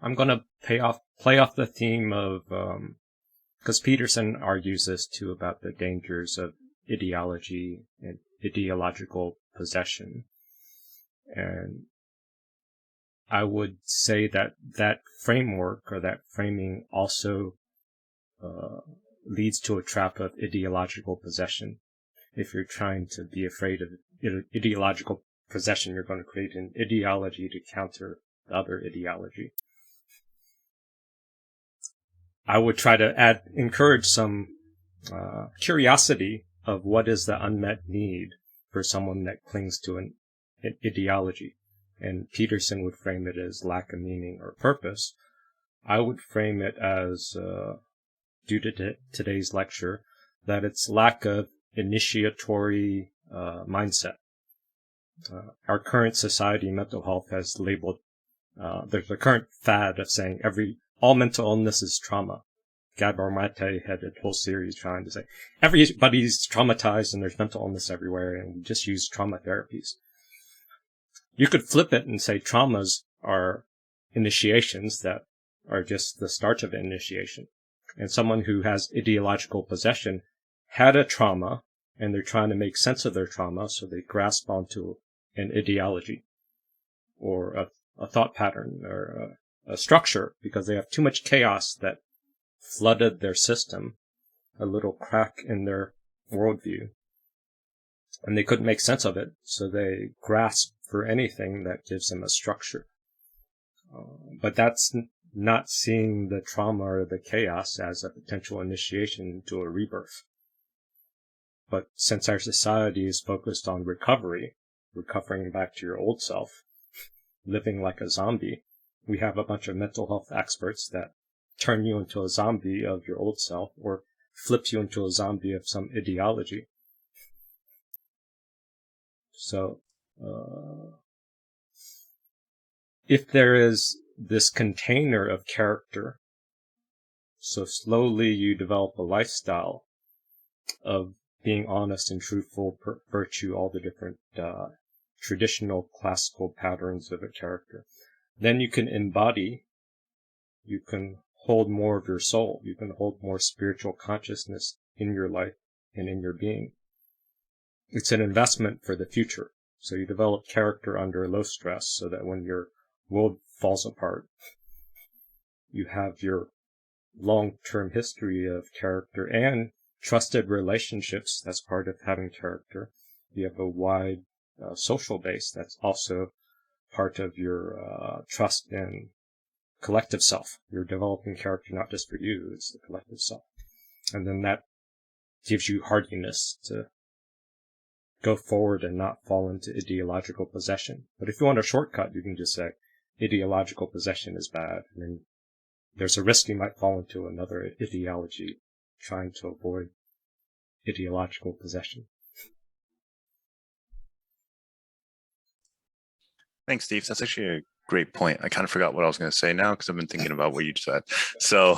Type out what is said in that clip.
I'm going to play off the theme of, because Peterson argues this too about the dangers of ideology and ideological possession. And I would say that that framework or that framing also leads to a trap of ideological possession. If you're trying to be afraid of ideological possession, you're going to create an ideology to counter the other ideology. I would try to encourage some curiosity of what is the unmet need for someone that clings to an ideology. And Peterson would frame it as lack of meaning or purpose. I would frame it as, due to today's lecture, that it's lack of initiatory mindset. Our current society, mental health, has labeled, there's a current fad of saying all mental illness is trauma. Gabor had a whole series trying to say everybody's traumatized and there's mental illness everywhere, and we just use trauma therapies. You could flip it and say traumas are initiations that are just the start of an initiation. And someone who has ideological possession had a trauma, and they're trying to make sense of their trauma, so they grasp onto an ideology or a thought pattern or a structure because they have too much chaos that flooded their system, a little crack in their worldview, and they couldn't make sense of it, so they grasp for anything that gives them a structure. But that's not seeing the trauma or the chaos as a potential initiation into a rebirth. But since our society is focused on recovering back to your old self, living like a zombie, we have a bunch of mental health experts that turn you into a zombie of your old self or flip you into a zombie of some ideology. So, if there is this container of character, so slowly you develop a lifestyle of being honest and truthful, virtue, all the different traditional classical patterns of a character, then you can embody, you can hold more of your soul, you can hold more spiritual consciousness in your life and in your being. It's an investment for the future. So you develop character under low stress so that when your world falls apart, you have your long-term history of character and trusted relationships. That's part of having character. You have a wide social base. That's also part of your trust and collective self. You're developing character not just for you, it's the collective self. And then that gives you hardiness to go forward and not fall into ideological possession. But if you want a shortcut, you can just say ideological possession is bad. And then there's a risk you might fall into another ideology trying to avoid ideological possession. Thanks, Steve. That's actually a great point. I kind of forgot what I was going to say now because I've been thinking about what you said. So